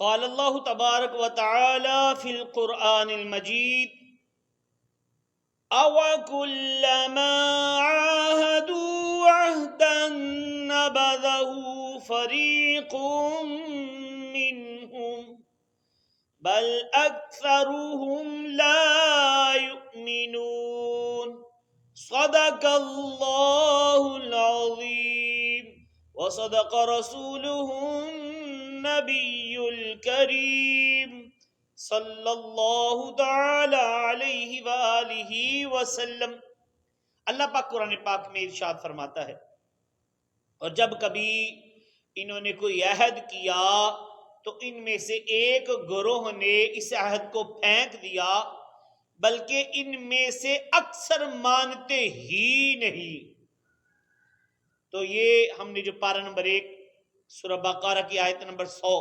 قال اللہ تبارک و تعالی فی القرآن المجید أَوَكُلَّمَا عَاهَدُوا عَهْدًا نَبَذَهُ فَرِيقٌ مِّنْهُمْ بَلْ أَكْثَرُهُمْ لَا يُؤْمِنُونَ صدق اللہ العظیم وصدق رسولہ النبی الکریم صلی اللہ تعالی علیہ وآلہ وسلم۔ اللہ پاک قرآن پاک میں ارشاد فرماتا ہے، اور جب کبھی انہوں نے کوئی عہد کیا تو ان میں سے ایک گروہ نے اس عہد کو پھینک دیا، بلکہ ان میں سے اکثر مانتے ہی نہیں۔ تو یہ ہم نے جو پارہ نمبر 1 سورہ بقرہ کی آیت نمبر 100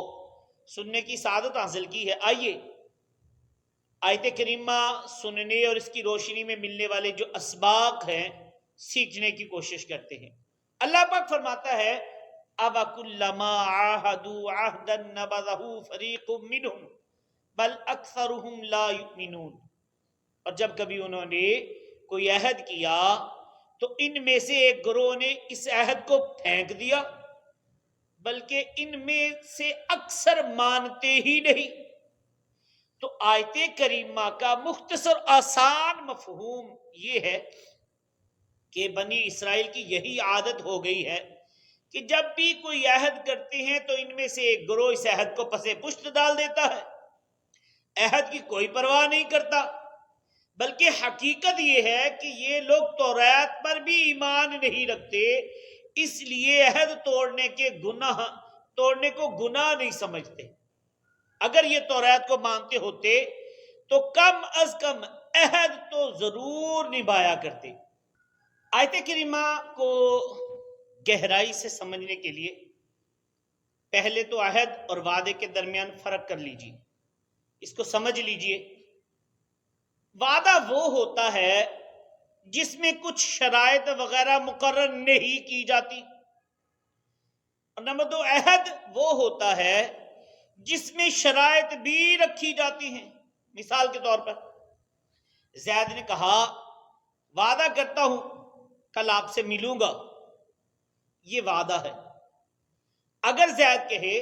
سننے کی سعادت حاصل کی ہے۔ آئیے آیت کریمہ سننے اور اس کی روشنی میں ملنے والے جو اسباق ہیں سیکھنے کی کوشش کرتے ہیں۔ اللہ پاک فرماتا ہے أَوَكُلَّمَا عَاهَدُوا عَهْدًا نَبَذَهُ فَرِيقٌ مِّنْهُمْ بَلْ أَكْثَرُهُمْ لَا يُؤْمِنُونَ۔ اور جب کبھی انہوں نے کوئی عہد کیا تو ان میں سے ایک گروہ نے اس عہد کو پھینک دیا، بلکہ ان میں سے اکثر مانتے ہی نہیں۔ تو آیت کریمہ کا مختصر آسان مفہوم یہ ہے کہ بنی اسرائیل کی یہی عادت ہو گئی ہے کہ جب بھی کوئی عہد کرتے ہیں تو ان میں سے ایک گروہ اس عہد کو پسے پشت ڈال دیتا ہے، عہد کی کوئی پرواہ نہیں کرتا، بلکہ حقیقت یہ ہے کہ یہ لوگ توریت پر بھی ایمان نہیں رکھتے، اس لیے عہد توڑنے کو گناہ نہیں سمجھتے۔ اگر یہ توریت کو مانتے ہوتے تو کم از کم عہد تو ضرور نبھایا کرتے۔ آیت کریمہ کو گہرائی سے سمجھنے کے لیے پہلے تو عہد اور وعدے کے درمیان فرق کر لیجیے، اس کو سمجھ لیجیے۔ وعدہ وہ ہوتا ہے جس میں کچھ شرائط وغیرہ مقرر نہیں کی جاتی، اور نمبر 2 عہد وہ ہوتا ہے جس میں شرائط بھی رکھی جاتی ہیں۔ مثال کے طور پر زید نے کہا وعدہ کرتا ہوں کل آپ سے ملوں گا، یہ وعدہ ہے۔ اگر زید کہے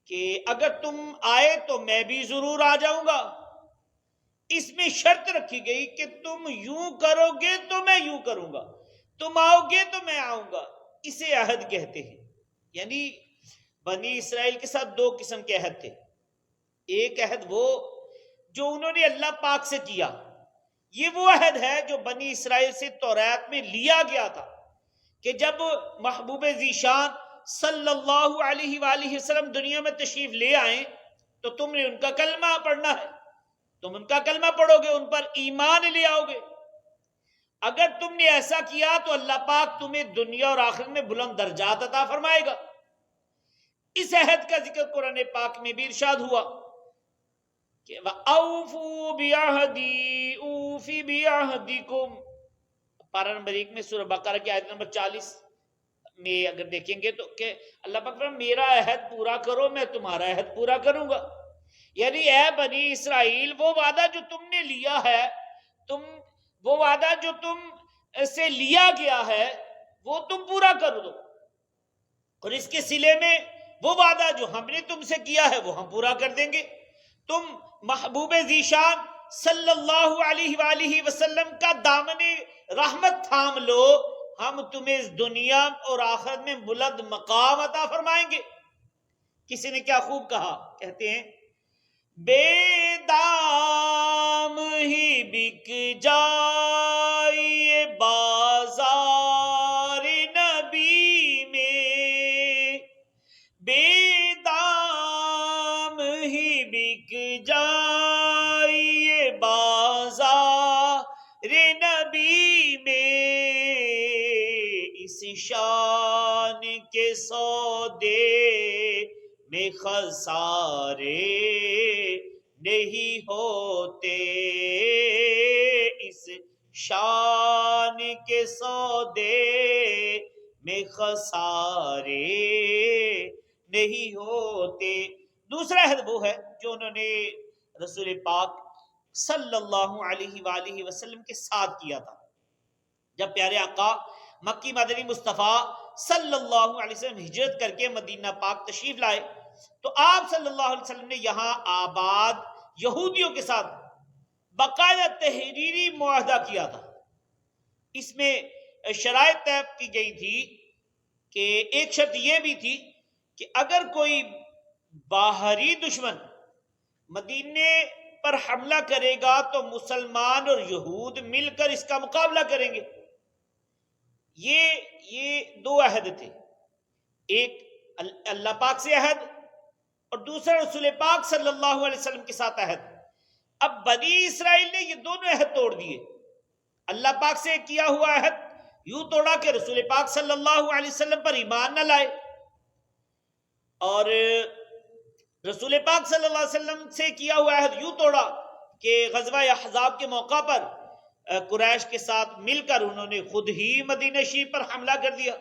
کہ اگر تم آئے تو میں بھی ضرور آ جاؤں گا، اس میں شرط رکھی گئی کہ تم یوں کرو گے تو میں یوں کروں گا، تم آؤ گے تو میں آؤں گا، اسے عہد کہتے ہیں۔ یعنی بنی اسرائیل کے ساتھ 2 قسم کے عہد تھے۔ ایک عہد وہ جو انہوں نے اللہ پاک سے کیا، یہ وہ عہد ہے جو بنی اسرائیل سے توریت میں لیا گیا تھا کہ جب محبوب ذیشان صلی اللہ علیہ وآلہ وسلم دنیا میں تشریف لے آئیں تو تم نے ان کا کلمہ پڑھنا ہے، تم ان کا کلمہ پڑھو گے، ان پر ایمان لے آؤ گے۔ اگر تم نے ایسا کیا تو اللہ پاک تمہیں دنیا اور آخرت میں بلند درجات عطا فرمائے گا۔ اس عہد کا ذکر قرآن پاک میں بھی ارشاد ہوا کہ وَأَوْفُوا بِعَهْدِي أُوفِ بِعَهْدِكُمْ۔ پارہ نمبر 1 میں سورہ بقرہ کی آیت نمبر 40 میں اگر دیکھیں گے تو کہ اللہ پاک فرماتا ہے میرا عہد پورا کرو، میں تمہارا عہد پورا کروں گا۔ یعنی اے بنی اسرائیل، وہ وعدہ جو تم نے لیا ہے، وہ وعدہ جو تم سے لیا گیا ہے وہ تم پورا کر دو، اور اس کے صلے میں وہ وعدہ جو ہم نے تم سے کیا ہے وہ ہم پورا کر دیں گے۔ تم محبوب ذیشان صلی اللہ علیہ وآلہ وسلم کا دامن رحمت تھام لو، ہم تمہیں اس دنیا اور آخرت میں بلند مقام عطا فرمائیں گے۔ کسی نے کیا خوب کہا، کہتے ہیں بے دام ہی بک جائے بازار نبی میں، بے دام ہی بک جائے بازار نبی میں، اس شان کے سودے میں خسارے نہیں ہوتے، اس شان کے سودے میں خسارے نہیں ہوتے۔ دوسرا عہد وہ ہے جو انہوں نے رسول پاک صلی اللہ علیہ وآلہ وسلم کے ساتھ کیا تھا. جب پیارے آقا مکی مدنی مصطفیٰ صلی اللہ علیہ وسلم ہجرت کر کے مدینہ پاک تشریف لائے تو آپ صلی اللہ علیہ وسلم نے یہاں آباد یہودیوں کے ساتھ باقاعدہ تحریری معاہدہ کیا تھا. اس میں شرائط طے کی گئی تھی کہ ایک شرط یہ بھی تھی کہ اگر کوئی باہری دشمن مدینے پر حملہ کرے گا تو مسلمان اور یہود مل کر اس کا مقابلہ کریں گے. یہ دو عہد تھے، ایک اللہ پاک سے عہد اور دوسرا رسول پاک صلی اللہ علیہ وسلم کے ساتھ عہد. اب بنی اسرائیل نے یہ دونوں عہد توڑ دیے. اللہ پاک سے کیا ہوا عہد یوں توڑا کہ رسول پاک صلی اللہ علیہ وسلم پر ایمان نہ لائے، اور رسول پاک صلی اللہ علیہ وسلم سے کیا ہوا عہد یوں توڑا کہ غزوہ احزاب کے موقع پر قریش کے ساتھ مل کر انہوں نے خود ہی مدینہ شریف پر حملہ کر دیا.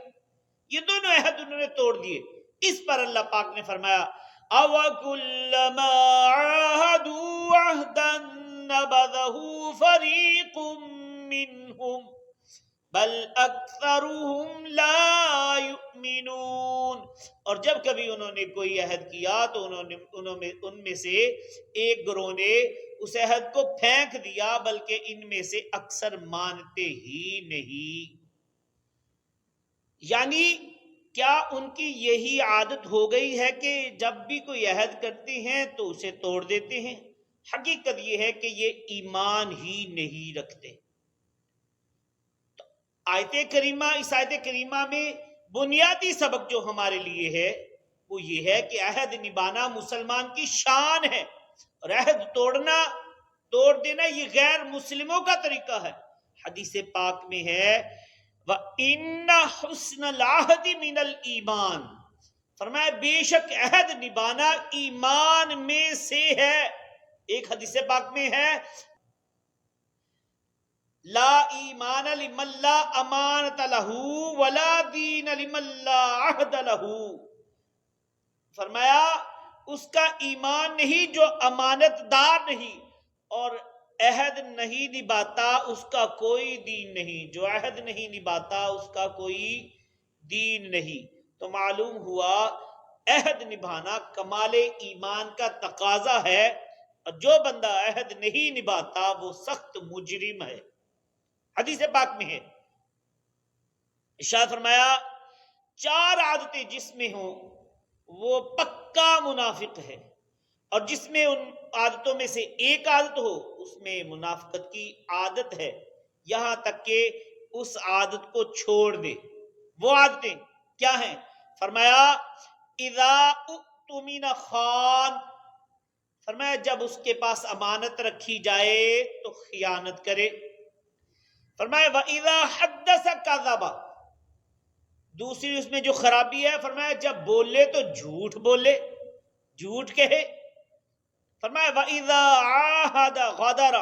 یہ دونوں عہد انہوں نے توڑ دیے. اس پر اللہ پاک نے فرمایا أَوَكُلَّمَا عَاهَدُوا عَهْدًا نَبَذَهُ فَرِيقٌ مِّنْهُمْ بَلْ أَكْثَرُهُمْ لَا يُؤْمِنُونَ. اور جب کبھی انہوں نے کوئی عہد کیا تو ان میں سے ایک گروہ نے اس عہد کو پھینک دیا، بلکہ ان میں سے اکثر مانتے ہی نہیں. یعنی کیا ان کی یہی عادت ہو گئی ہے کہ جب بھی کوئی عہد کرتے ہیں تو اسے توڑ دیتے ہیں؟ حقیقت یہ ہے کہ یہ ایمان ہی نہیں رکھتے. اس آیت کریمہ میں بنیادی سبق جو ہمارے لیے ہے وہ یہ ہے کہ عہد نبھانا مسلمان کی شان ہے، اور عہد توڑ دینا یہ غیر مسلموں کا طریقہ ہے. حدیث پاک میں ہے وَإِنَّ حُسْنَ الْعَهْدِ مِنَ الْإِيمَانِ، فرمایا بے شک عہد نبھانا ایمان میں سے ہے. ایک حدیث پاک میں ہے لا ایمان لمن لا امانت لہ ولا دین لمن لا عہد لہ، فرمایا اس کا ایمان نہیں جو امانت دار نہیں اور عہد نہیں نبھاتا اس کا کوئی دین نہیں. جو عہد نہیں نبھاتا اس کا کوئی دین نہیں. تو معلوم ہوا عہد نبھانا کمال ایمان کا تقاضا ہے، اور جو بندہ عہد نہیں نبھاتا وہ سخت مجرم ہے. حدیث پاک میں ہے، ارشاد فرمایا 4 عادتیں جس میں ہوں وہ پکا منافق ہے، اور جس میں ان عادتوں میں سے ایک عادت ہو اس میں منافقت کی عادت ہے، یہاں تک کہ اس عادت کو چھوڑ دے. وہ عادتیں کیا ہیں؟ فرمایا اذا اؤتمن خان، فرمایا جب اس کے پاس امانت رکھی جائے تو خیانت کرے. فرمایا وَإِذَا حَدَّثَ كَذَبَ، دوسری اس میں جو خرابی ہے فرمایا جب بولے تو جھوٹ بولے، جھوٹ کہے. فرمایا وَإِذَا عَاهَدَ غَدَرَ،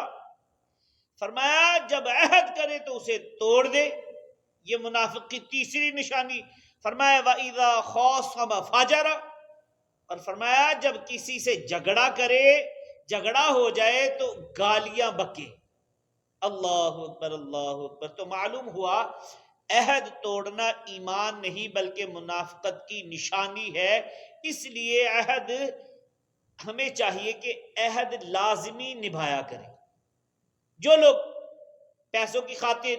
فرمایا جب عہد کرے تو اسے توڑ دے. یہ منافق کی تیسری نشانی. فرمایا وَإِذَا خَاصَمَ فَجَرَ، اور فرمایا جب کسی سے جھگڑا کرے، جھگڑا ہو جائے تو گالیاں بکے. اللہ اکبر اللہ اکبر. تو معلوم ہوا عہد توڑنا ایمان نہیں بلکہ منافقت کی نشانی ہے. اس لیے عہد ہمیں چاہیے کہ عہد لازمی نبھایا کریں. جو لوگ پیسوں کی خاطر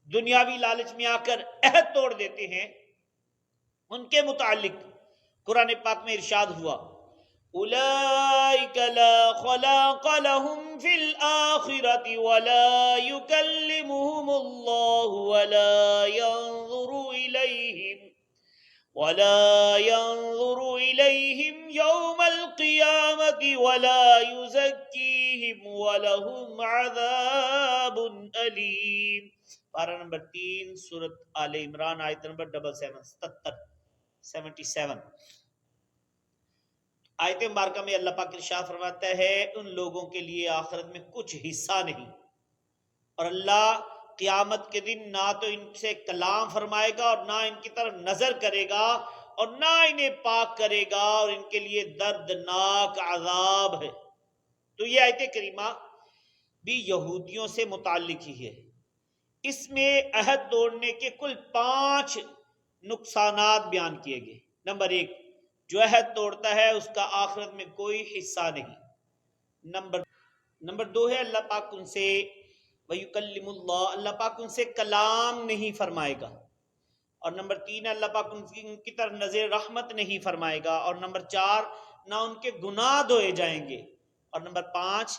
دنیاوی لالچ میں آ کر عہد توڑ دیتے ہیں ان کے متعلق قرآن پاک میں ارشاد ہوا اولئک لا خلاق لهم فی الآخرة ولا یکلمهم اللہ ولا ينظر إليهم يوم القيامة ولا يزكيهم ولهم عذاب أليم. پارہ نمبر 3 سورۃ آل عمران آیت نمبر 77. آیت مبارکہ میں اللہ پاک ارشاد فرماتا ہے ان لوگوں کے لیے آخرت میں کچھ حصہ نہیں، اور اللہ قیامت کے دن نہ تو ان سے کلام فرمائے گا اور نہ ان کی طرف نظر کرے گا، اور نہ انہیں پاک کرے گا، اور ان کے لیے دردناک عذاب ہے۔ تو یہ آیت کریمہ بھی یہودیوں سے متعلق ہی ہے۔ اس میں عہد توڑنے کے کل 5 نقصانات بیان کیے گئے۔ نمبر 1، جو عہد توڑتا ہے اس کا آخرت میں کوئی حصہ نہیں۔ نمبر 2 ہے اللہ پاک ان سے وَيُكَلِّمُ اللَّهُ، اللہ پاک ان سے کلام نہیں فرمائے گا۔ اور نمبر 3 ہے اللہ پاک ان کی طرف نظر رحمت نہیں فرمائے گا۔ اور نمبر 4، نہ ان کے گناہ دھوئے جائیں گے۔ اور نمبر 5،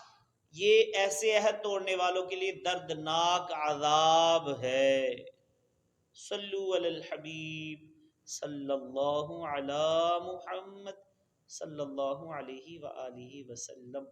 یہ ایسے عہد توڑنے والوں کے لیے دردناک عذاب ہے۔ صلو علی الحبیب صلی اللہ علی محمد صلی اللہ علیہ وآلہ وسلم۔